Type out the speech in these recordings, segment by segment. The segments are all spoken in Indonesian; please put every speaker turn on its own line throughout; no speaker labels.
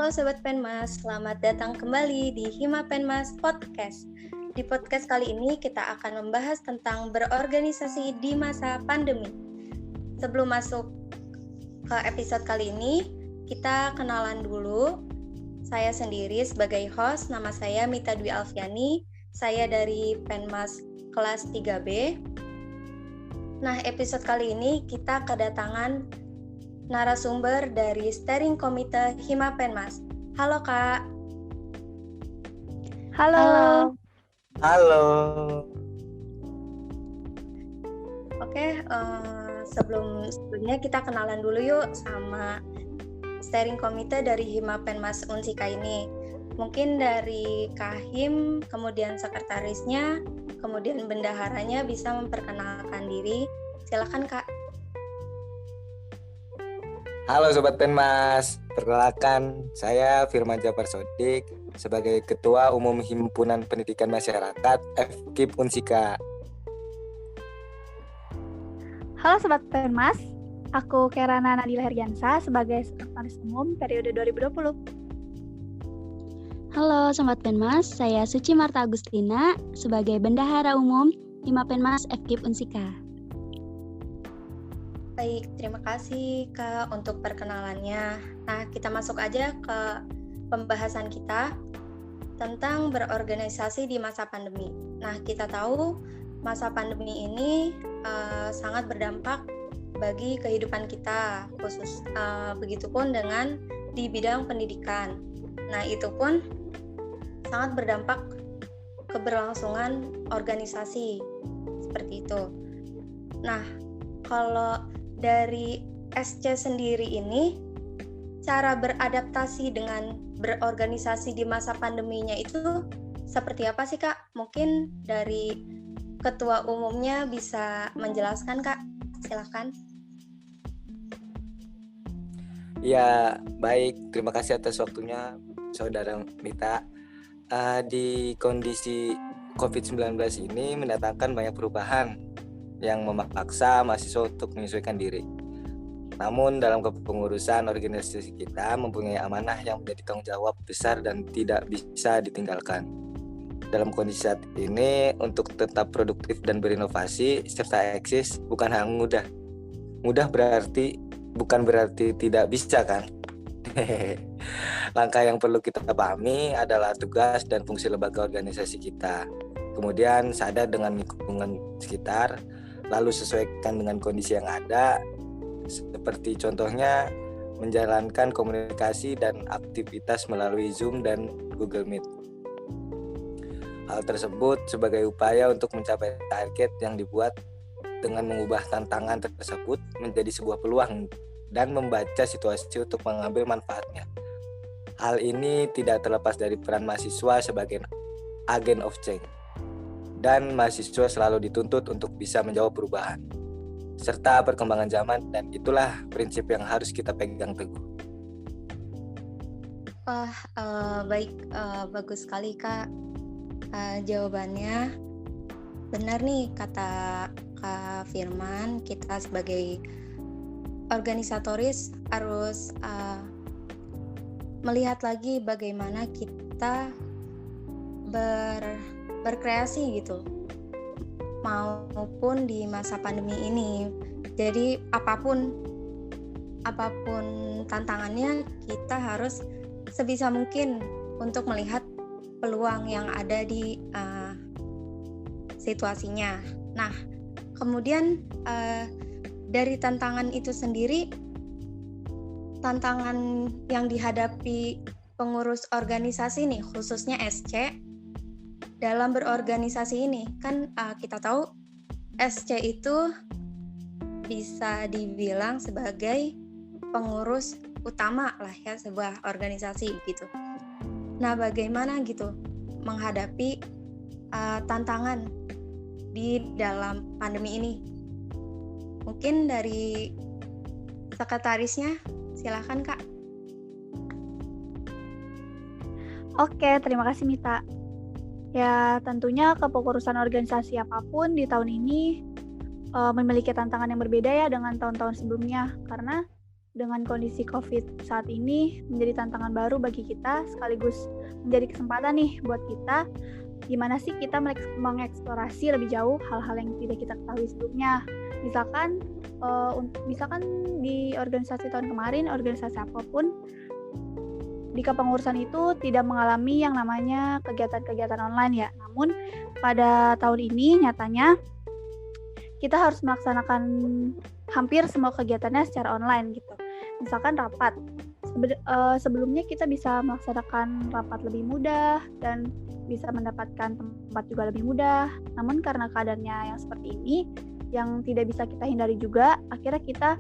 Halo Sobat Penmas, selamat datang kembali di Hima Penmas Podcast. Di podcast kali ini kita akan membahas tentang berorganisasi di masa pandemi. Sebelum masuk ke episode kali ini, kita kenalan dulu. Saya sendiri sebagai host, nama saya Mita Dwi Alfiani, saya dari Penmas kelas 3B. Nah, episode kali ini kita kedatangan narasumber dari Steering Komite Hima Penmas. Halo Kak.
Halo.
Oke, sebelumnya kita kenalan dulu yuk sama Steering Komite dari Hima Penmas Unsika ini. Mungkin dari Kahim, kemudian sekretarisnya, kemudian bendaharanya bisa memperkenalkan diri. Silakan Kak.
Halo Sobat Penmas, perkenalkan saya Firman Jafar Sodik sebagai Ketua Umum Himpunan Pendidikan Masyarakat FKIP Unsika.
Halo Sobat Penmas, aku Kerana Nadila Heryansa sebagai Sekretaris Umum periode 2020.
Halo Sobat Penmas, saya Suci Marta Agustina sebagai Bendahara Umum Hima Penmas FKIP Unsika.
Baik, terima kasih Kak untuk perkenalannya. Nah, kita masuk aja ke pembahasan kita tentang berorganisasi di masa pandemi. Nah, kita tahu masa pandemi ini sangat berdampak bagi kehidupan kita, khusus begitupun dengan di bidang pendidikan. Nah, itu pun sangat berdampak keberlangsungan organisasi, seperti itu. Nah, kalau dari SC sendiri ini, cara beradaptasi dengan berorganisasi di masa pandeminya itu seperti apa sih Kak? Mungkin dari ketua umumnya bisa menjelaskan Kak, silakan.
Ya, baik. Terima kasih atas waktunya Saudara Mita. Di kondisi COVID-19 ini mendatangkan banyak perubahan yang memaksa mahasiswa untuk menyesuaikan diri. Namun dalam kepengurusan organisasi kita mempunyai amanah yang menjadi tanggung jawab besar dan tidak bisa ditinggalkan. Dalam kondisi saat ini, untuk tetap produktif dan berinovasi serta eksis bukan hal mudah. Mudah bukan berarti tidak bisa kan? Langkah yang perlu kita pahami adalah tugas dan fungsi lembaga organisasi kita. Kemudian sadar dengan lingkungan sekitar, lalu sesuaikan dengan kondisi yang ada, seperti contohnya menjalankan komunikasi dan aktivitas melalui Zoom dan Google Meet. Hal tersebut sebagai upaya untuk mencapai target yang dibuat dengan mengubah tantangan tersebut menjadi sebuah peluang dan membaca situasi untuk mengambil manfaatnya. Hal ini tidak terlepas dari peran mahasiswa sebagai agen of change. Dan mahasiswa selalu dituntut untuk bisa menjawab perubahan serta perkembangan zaman, dan itulah prinsip yang harus kita pegang teguh.
Baik, bagus sekali Kak jawabannya. Benar nih kata Kak Firman, kita sebagai organisatoris harus melihat lagi bagaimana kita berkreasi gitu, maupun di masa pandemi ini. Jadi apapun tantangannya, kita harus sebisa mungkin untuk melihat peluang yang ada di situasinya. Nah, kemudian dari tantangan itu sendiri, tantangan yang dihadapi pengurus organisasi nih, khususnya SC, dalam berorganisasi ini, kan kita tahu SC itu bisa dibilang sebagai pengurus utama lah ya sebuah organisasi gitu. Nah, bagaimana gitu menghadapi tantangan di dalam pandemi ini? Mungkin dari sekretarisnya, silakan Kak.
Oke, terima kasih Mita. Ya, tentunya kepengurusan organisasi apapun di tahun ini memiliki tantangan yang berbeda ya dengan tahun-tahun sebelumnya, karena dengan kondisi COVID saat ini menjadi tantangan baru bagi kita, sekaligus menjadi kesempatan nih buat kita, gimana sih kita mengeksplorasi lebih jauh hal-hal yang tidak kita ketahui sebelumnya. Misalkan di organisasi tahun kemarin, organisasi apapun, di kepengurusan itu tidak mengalami yang namanya kegiatan-kegiatan online ya. Namun pada tahun ini nyatanya kita harus melaksanakan hampir semua kegiatannya secara online gitu. Misalkan rapat. Sebelumnya kita bisa melaksanakan rapat lebih mudah dan bisa mendapatkan tempat juga lebih mudah. Namun karena keadaannya yang seperti ini, yang tidak bisa kita hindari juga, akhirnya kita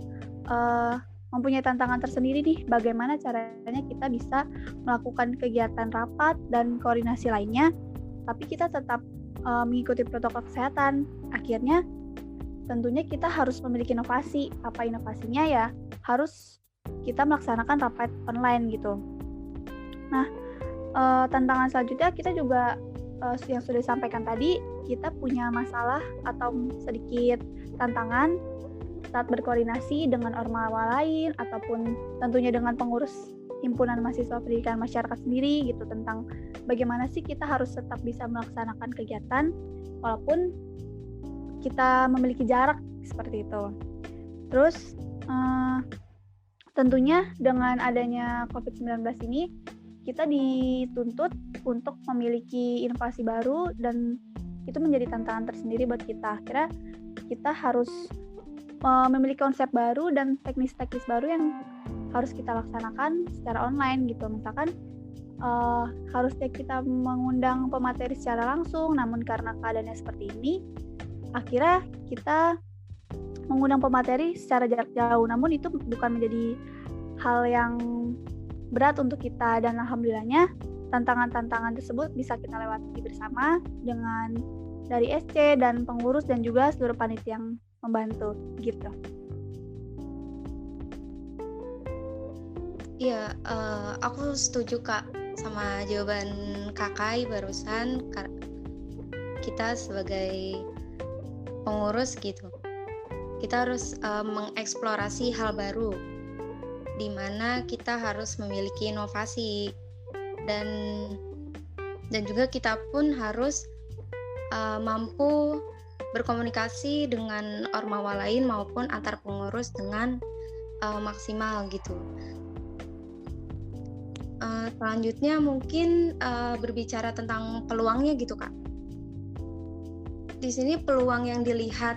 mempunyai tantangan tersendiri nih, bagaimana caranya kita bisa melakukan kegiatan rapat dan koordinasi lainnya, tapi kita tetap mengikuti protokol kesehatan. Akhirnya tentunya kita harus memiliki inovasi. Apa inovasinya ya? Harus kita melaksanakan rapat online gitu. Nah, tantangan selanjutnya kita juga yang sudah disampaikan tadi, kita punya masalah atau sedikit tantangan saat berkoordinasi dengan ormawa lain ataupun tentunya dengan pengurus himpunan mahasiswa pendidikan masyarakat sendiri gitu, tentang bagaimana sih kita harus tetap bisa melaksanakan kegiatan walaupun kita memiliki jarak seperti itu. Terus tentunya dengan adanya COVID-19 ini kita dituntut untuk memiliki inovasi baru dan itu menjadi tantangan tersendiri buat kita. Akhirnya kita harus memiliki konsep baru dan teknis-teknis baru yang harus kita laksanakan secara online gitu. Misalkan harusnya kita mengundang pemateri secara langsung, namun karena keadaannya seperti ini, akhirnya kita mengundang pemateri secara jarak jauh. Namun itu bukan menjadi hal yang berat untuk kita, dan alhamdulillahnya tantangan-tantangan tersebut bisa kita lewati bersama dengan dari SC dan pengurus dan juga seluruh panitia yang membantu gitu.
Iya, aku setuju Kak sama jawaban Kakai barusan. Kita sebagai pengurus gitu, kita harus mengeksplorasi hal baru, di mana kita harus memiliki inovasi dan juga kita pun harus mampu berkomunikasi dengan ormawa lain maupun antar pengurus dengan maksimal gitu. Selanjutnya mungkin berbicara tentang peluangnya gitu Kak. Di sini peluang yang dilihat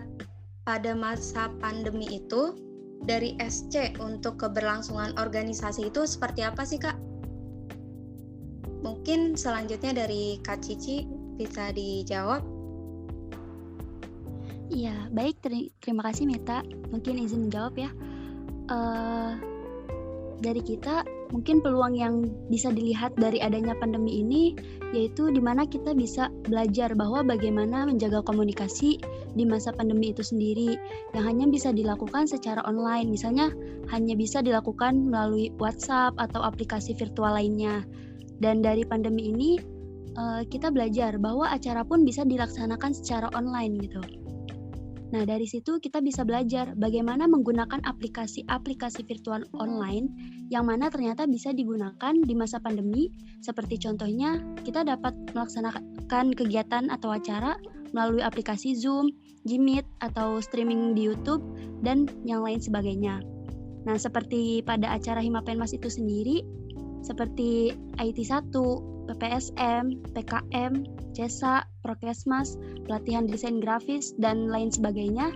pada masa pandemi itu dari SC untuk keberlangsungan organisasi itu seperti apa sih Kak? Mungkin selanjutnya dari Kak Cici bisa dijawab.
Iya, baik, terima kasih Mita. Mungkin izin menjawab ya. Dari kita, mungkin peluang yang bisa dilihat dari adanya pandemi ini yaitu di mana kita bisa belajar bahwa bagaimana menjaga komunikasi di masa pandemi itu sendiri yang hanya bisa dilakukan secara online. Misalnya hanya bisa dilakukan melalui WhatsApp atau aplikasi virtual lainnya. Dan dari pandemi ini kita belajar bahwa acara pun bisa dilaksanakan secara online gitu. Nah, dari situ kita bisa belajar bagaimana menggunakan aplikasi virtual online yang mana ternyata bisa digunakan di masa pandemi. Seperti contohnya, kita dapat melaksanakan kegiatan atau acara melalui aplikasi Zoom, Jmeet, atau streaming di YouTube, dan yang lain sebagainya. Nah, seperti pada acara Himapenmas itu sendiri, seperti IT1, PPSM, PKM, CESA, Prokesmas, pelatihan desain grafis, dan lain sebagainya,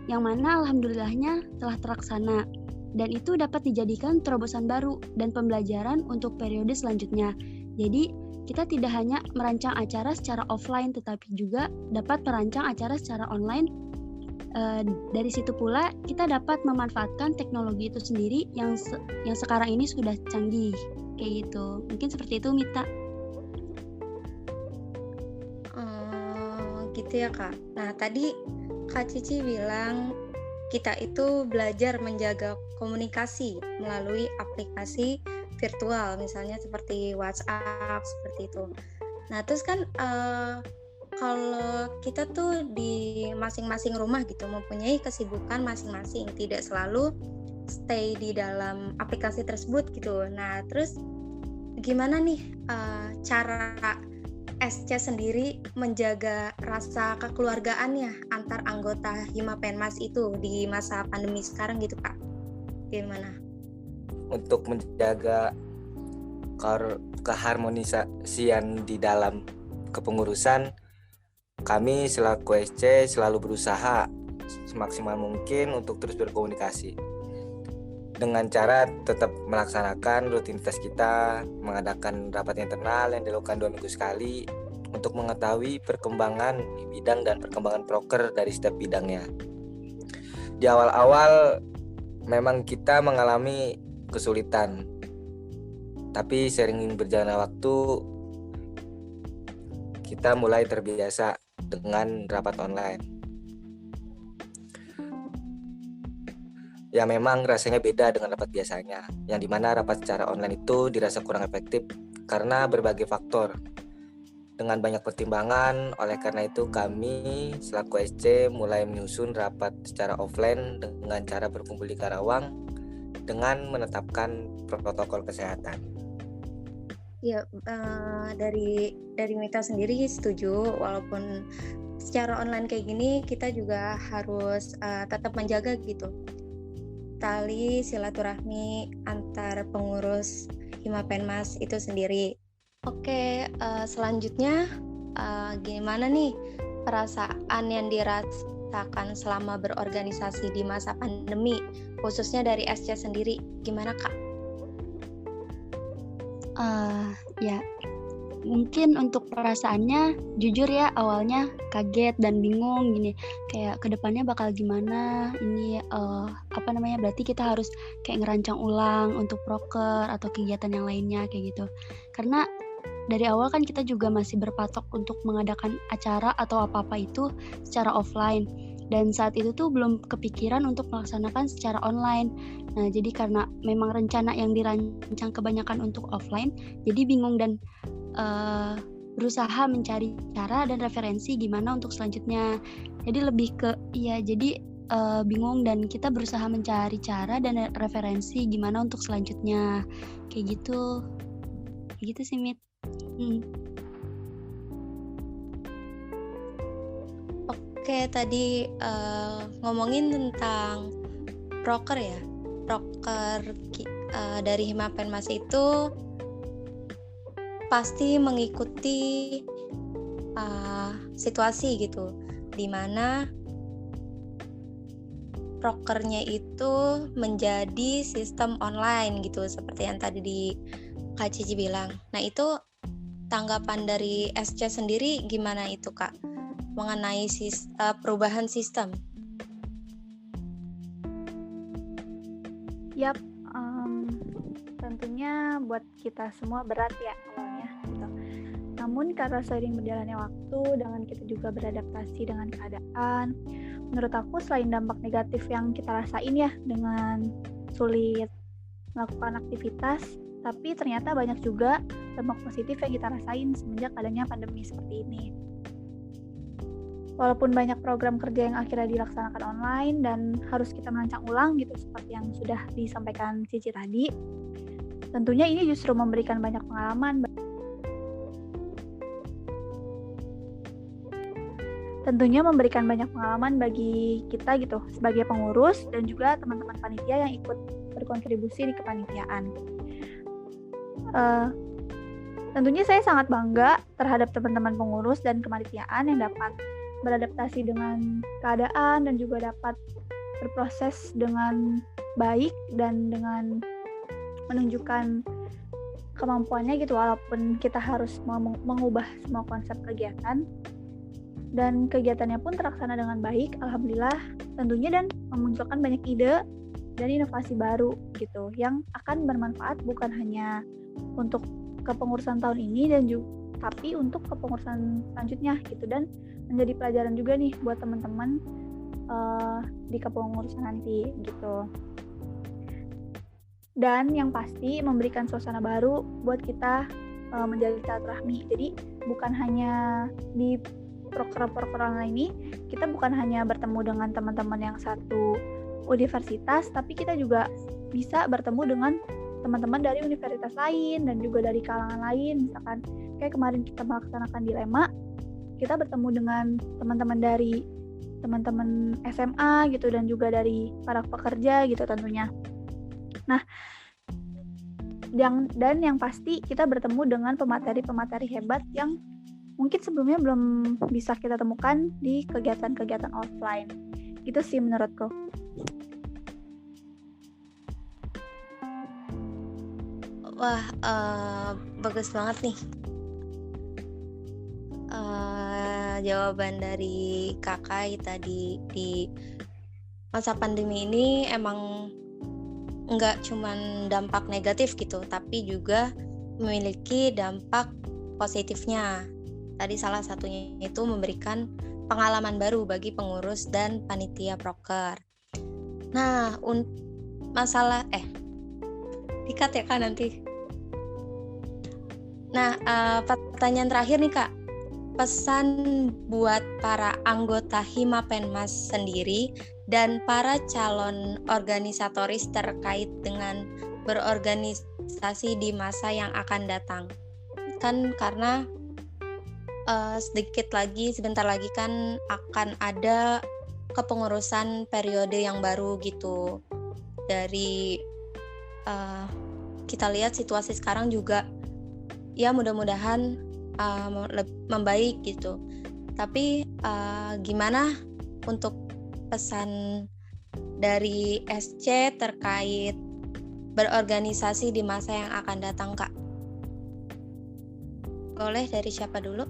yang mana alhamdulillahnya telah terlaksana, dan itu dapat dijadikan terobosan baru dan pembelajaran untuk periode selanjutnya. Jadi, kita tidak hanya merancang acara secara offline, tetapi juga dapat merancang acara secara online. Dari situ pula, kita dapat memanfaatkan teknologi itu sendiri yang sekarang ini sudah canggih, kayak gitu. Mungkin seperti itu, Mita.
Gitu ya Kak. Nah tadi Kak Cici bilang kita itu belajar menjaga komunikasi melalui aplikasi virtual, misalnya seperti WhatsApp, seperti itu. Nah terus kan kalau kita tuh di masing-masing rumah gitu mempunyai kesibukan masing-masing, tidak selalu stay di dalam aplikasi tersebut gitu. Nah, terus gimana nih cara SC sendiri menjaga rasa kekeluargaannya antar anggota Himapenmas itu di masa pandemi sekarang gitu, Kak? Gimana?
Untuk menjaga keharmonisasian di dalam kepengurusan, kami selaku SC selalu berusaha semaksimal mungkin untuk terus berkomunikasi dengan cara tetap melaksanakan rutinitas kita, mengadakan rapat internal yang dilakukan 2 minggu sekali untuk mengetahui perkembangan bidang dan perkembangan proker dari setiap bidangnya. Di awal-awal memang kita mengalami kesulitan, tapi sering berjalannya waktu kita mulai terbiasa dengan rapat online. Ya memang rasanya beda dengan rapat biasanya, yang dimana rapat secara online itu dirasa kurang efektif karena berbagai faktor. Dengan banyak pertimbangan, oleh karena itu kami selaku SC mulai menyusun rapat secara offline dengan cara berkumpul di Karawang dengan menetapkan protokol kesehatan.
Ya, dari Mita sendiri setuju, walaupun secara online kayak gini kita juga harus tetap menjaga gitu tali silaturahmi antar pengurus Himapenmas itu sendiri. Oke, selanjutnya gimana nih perasaan yang dirasakan selama berorganisasi di masa pandemi, khususnya dari SC sendiri, gimana Kak?
Ya, mungkin untuk perasaannya jujur ya awalnya kaget dan bingung gini, kayak kedepannya bakal gimana ini, berarti kita harus kayak ngerancang ulang untuk proker atau kegiatan yang lainnya kayak gitu. Karena dari awal kan kita juga masih berpatok untuk mengadakan acara atau apa-apa itu secara offline, dan saat itu tuh belum kepikiran untuk melaksanakan secara online. Nah, jadi karena memang rencana yang dirancang kebanyakan untuk offline, jadi bingung dan berusaha mencari cara dan referensi gimana untuk selanjutnya. Jadi lebih ke bingung dan kita berusaha mencari cara dan referensi gimana untuk selanjutnya. Kayak gitu sih, Mit.
Oke, tadi ngomongin tentang proker ya. Proker dari Himapenmas itu pasti mengikuti situasi gitu, di mana prokernya itu menjadi sistem online gitu, seperti yang tadi di Kak Cici bilang. Nah, itu tanggapan dari SC sendiri gimana itu Kak, mengenai perubahan sistem?
Yap, tentunya buat kita semua berat ya awalnya gitu. Namun karena sering berjalannya waktu dengan kita juga beradaptasi dengan keadaan, menurut aku selain dampak negatif yang kita rasain ya dengan sulit melakukan aktivitas, tapi ternyata banyak juga dampak positif yang kita rasain semenjak adanya pandemi seperti ini. Walaupun banyak program kerja yang akhirnya dilaksanakan online dan harus kita merancang ulang gitu seperti yang sudah disampaikan Cici tadi, tentunya ini justru memberikan banyak pengalaman. Tentunya memberikan banyak pengalaman bagi kita gitu sebagai pengurus dan juga teman-teman panitia yang ikut berkontribusi di kepanitiaan. Tentunya saya sangat bangga terhadap teman-teman pengurus dan kepanitiaan yang dapat beradaptasi dengan keadaan dan juga dapat berproses dengan baik dan dengan menunjukkan kemampuannya gitu, walaupun kita harus mengubah semua konsep kegiatan, dan kegiatannya pun terlaksana dengan baik, alhamdulillah tentunya, dan memunculkan banyak ide dan inovasi baru gitu yang akan bermanfaat bukan hanya untuk kepengurusan tahun ini dan juga tapi untuk kepengurusan selanjutnya gitu, dan menjadi pelajaran juga nih buat teman-teman di kepengurusan nanti gitu. Dan yang pasti memberikan suasana baru buat kita menjalin silaturahmi. Jadi bukan hanya di proker-proker online ini, kita bukan hanya bertemu dengan teman-teman yang satu universitas, tapi kita juga bisa bertemu dengan teman-teman dari universitas lain dan juga dari kalangan lain. Misalkan kayak kemarin kita melaksanakan dilema, kita bertemu dengan teman-teman dari teman-teman SMA gitu dan juga dari para pekerja gitu tentunya. Nah, dan yang pasti kita bertemu dengan pemateri-pemateri hebat yang mungkin sebelumnya belum bisa kita temukan di kegiatan-kegiatan offline. Gitu sih menurutku.
Wah, bagus banget nih jawaban dari Kakak tadi. Di masa pandemi ini emang nggak cuman dampak negatif gitu, tapi juga memiliki dampak positifnya. Tadi salah satunya itu memberikan pengalaman baru bagi pengurus dan panitia proker. Nah, masalah dikat ya Kak nanti. Nah, pertanyaan terakhir nih Kak. Pesan buat para anggota Himapenmas sendiri dan para calon organisatoris terkait dengan berorganisasi di masa yang akan datang. Kan karena sebentar lagi kan akan ada kepengurusan periode yang baru gitu. Dari kita lihat situasi sekarang juga ya mudah-mudahan membaik gitu. Tapi gimana untuk pesan dari SC terkait berorganisasi di masa yang akan datang, Kak? Boleh dari siapa dulu?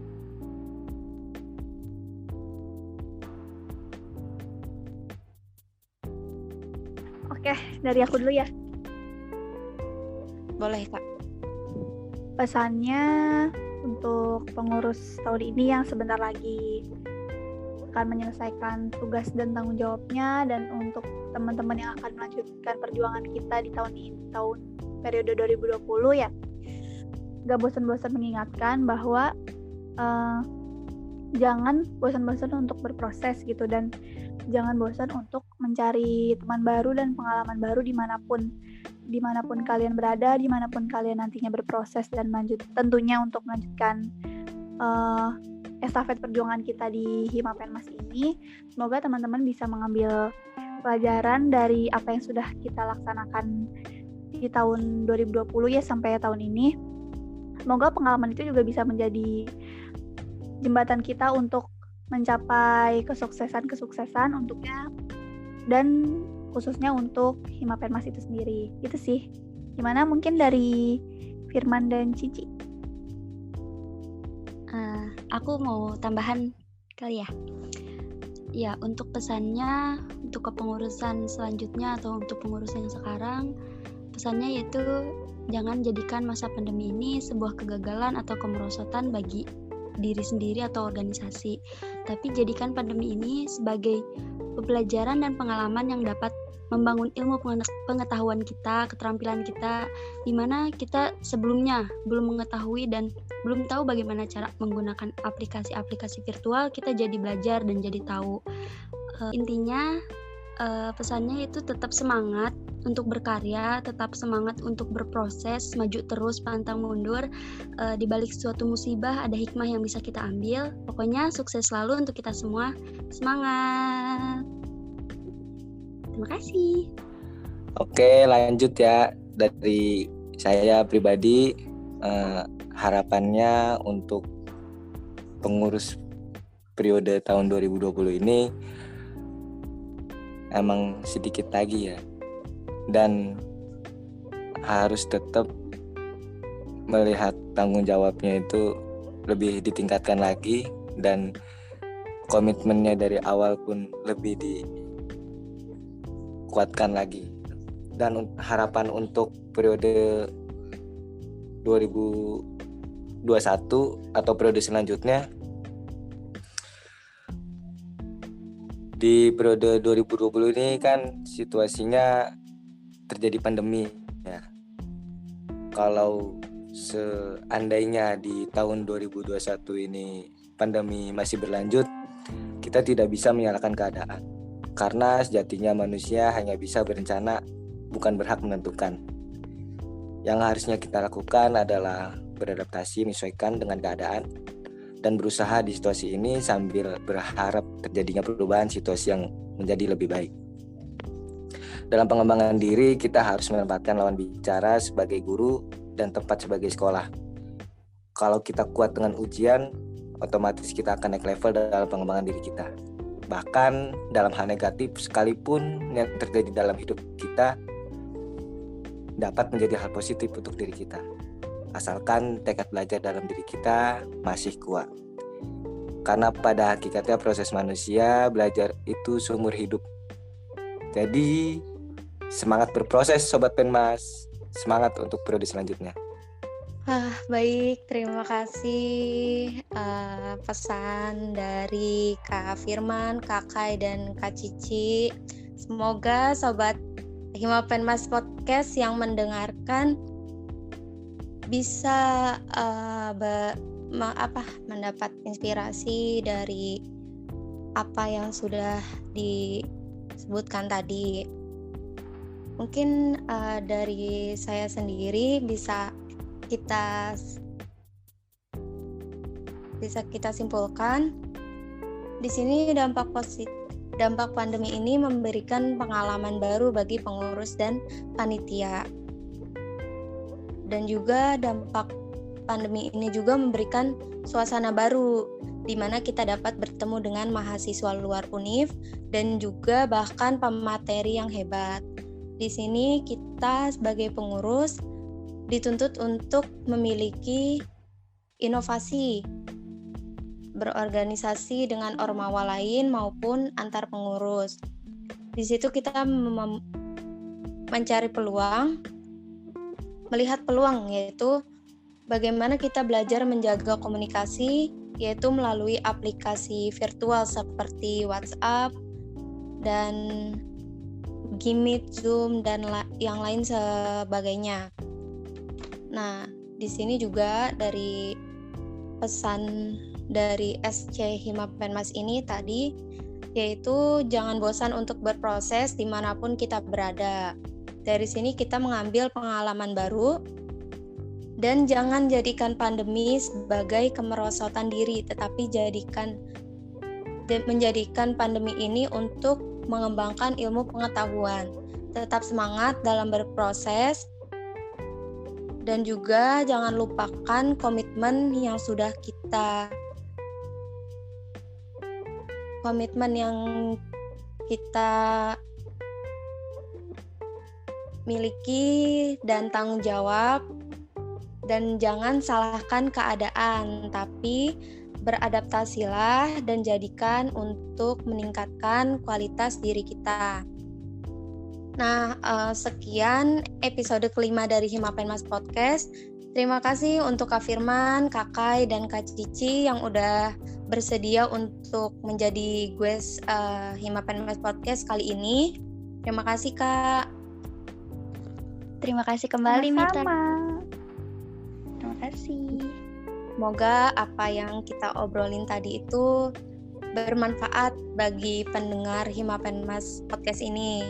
Oke, dari aku dulu ya.
Boleh, Kak.
Pesannya untuk pengurus tahun ini yang sebentar lagi akan menyelesaikan tugas dan tanggung jawabnya, dan untuk teman-teman yang akan melanjutkan perjuangan kita di tahun periode 2020 ya, gak bosan-bosan mengingatkan bahwa jangan bosan-bosan untuk berproses gitu, dan jangan bosan untuk mencari teman baru dan pengalaman baru dimanapun kalian berada, dimanapun kalian nantinya berproses dan tentunya untuk melanjutkan estafet perjuangan kita di Himapenmas ini. Semoga teman-teman bisa mengambil pelajaran dari apa yang sudah kita laksanakan di tahun 2020 ya sampai tahun ini. Semoga pengalaman itu juga bisa menjadi jembatan kita untuk mencapai kesuksesan untuknya, dan khususnya untuk Himapenmas itu sendiri. Itu sih. Gimana mungkin dari Firman dan Cici?
Aku mau tambahan kali ya. Ya, untuk pesannya untuk kepengurusan selanjutnya atau untuk pengurusan yang sekarang, pesannya yaitu jangan jadikan masa pandemi ini sebuah kegagalan atau kemerosotan bagi diri sendiri atau organisasi, tapi jadikan pandemi ini sebagai pembelajaran dan pengalaman yang dapat membangun ilmu pengetahuan kita, keterampilan kita, di mana kita sebelumnya belum mengetahui dan belum tahu bagaimana cara menggunakan aplikasi-aplikasi virtual. Kita jadi belajar dan jadi tahu. Intinya pesannya itu tetap semangat untuk berkarya, tetap semangat untuk berproses, maju terus, pantang mundur. Di balik suatu musibah ada hikmah yang bisa kita ambil. Pokoknya sukses selalu untuk kita semua. Semangat! Terima kasih.
Oke, lanjut ya. Dari saya pribadi, harapannya untuk pengurus periode tahun 2020 ini emang sedikit lagi ya, dan harus tetap melihat tanggung jawabnya itu lebih ditingkatkan lagi, dan komitmennya dari awal pun lebih dikuatkan lagi. Dan harapan untuk periode 2021 atau periode selanjutnya, di periode 2020 ini kan situasinya terjadi pandemi ya. Kalau seandainya di tahun 2021 ini pandemi masih berlanjut, kita tidak bisa menyalahkan keadaan, Karena sejatinya manusia hanya bisa berencana, bukan berhak menentukan. Yang harusnya kita lakukan adalah beradaptasi, menyesuaikan dengan keadaan, dan berusaha di situasi ini sambil berharap terjadinya perubahan situasi yang menjadi lebih baik. Dalam pengembangan diri, kita harus menempatkan lawan bicara sebagai guru dan tempat sebagai sekolah. Kalau kita kuat dengan ujian, otomatis kita akan naik level dalam pengembangan diri kita. Bahkan dalam hal negatif sekalipun yang terjadi dalam hidup kita dapat menjadi hal positif untuk diri kita. Asalkan tekad belajar dalam diri kita masih kuat. Karena pada hakikatnya proses manusia belajar itu seumur hidup. Jadi semangat berproses Sobat Penmas. Semangat untuk periode selanjutnya.
Baik, terima kasih pesan dari Kak Firman, Kak Kai, dan Kak Cici. Semoga Sobat Hima Penmas Podcast yang mendengarkan bisa mendapat inspirasi dari apa yang sudah disebutkan tadi. Mungkin dari saya sendiri bisa kita simpulkan di sini dampak pandemi ini memberikan pengalaman baru bagi pengurus dan panitia. Dan juga dampak pandemi ini juga memberikan suasana baru di mana kita dapat bertemu dengan mahasiswa luar UNIF dan juga bahkan pemateri yang hebat. Di sini kita sebagai pengurus dituntut untuk memiliki inovasi, berorganisasi dengan ormawa lain maupun antar pengurus. Di situ kita mencari peluang, melihat peluang, yaitu bagaimana kita belajar menjaga komunikasi, yaitu melalui aplikasi virtual seperti WhatsApp dan Gmeet, Zoom, dan yang lain sebagainya. Nah, di sini juga dari pesan dari SC Hima Penmas ini tadi, yaitu jangan bosan untuk berproses dimanapun kita berada. Dari sini kita mengambil pengalaman baru dan jangan jadikan pandemi sebagai kemerosotan diri, tetapi menjadikan pandemi ini untuk mengembangkan ilmu pengetahuan. Tetap semangat dalam berproses dan juga jangan lupakan komitmen yang kita miliki dan tanggung jawab, dan jangan salahkan keadaan, tapi beradaptasilah dan jadikan untuk meningkatkan kualitas diri kita. Nah, sekian episode kelima dari Hima Penmas Podcast. Terima kasih untuk Kak Firman, Kak Kai, dan Kak Cici yang udah bersedia untuk menjadi guest Hima Penmas Podcast kali ini. Terima kasih, Kak.
Terima kasih kembali, Mita.
Terima kasih.
Semoga apa yang kita obrolin tadi itu bermanfaat bagi pendengar Hima Penmas Podcast ini.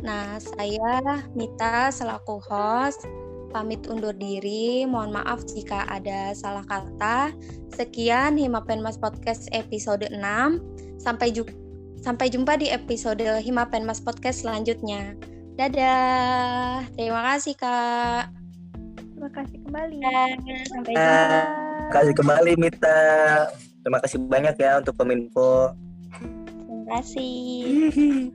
Nah, saya Mita selaku host pamit undur diri. Mohon maaf jika ada salah kata. Sekian Hima Penmas Podcast episode 6. Sampai jumpa di episode Hima Penmas Podcast selanjutnya. Dadah. Terima kasih, Kak.
Terima kasih kembali.
Sampai jumpa.
Terima kasih kembali, Mita. Terima kasih banyak ya untuk Kominfo.
Terima kasih.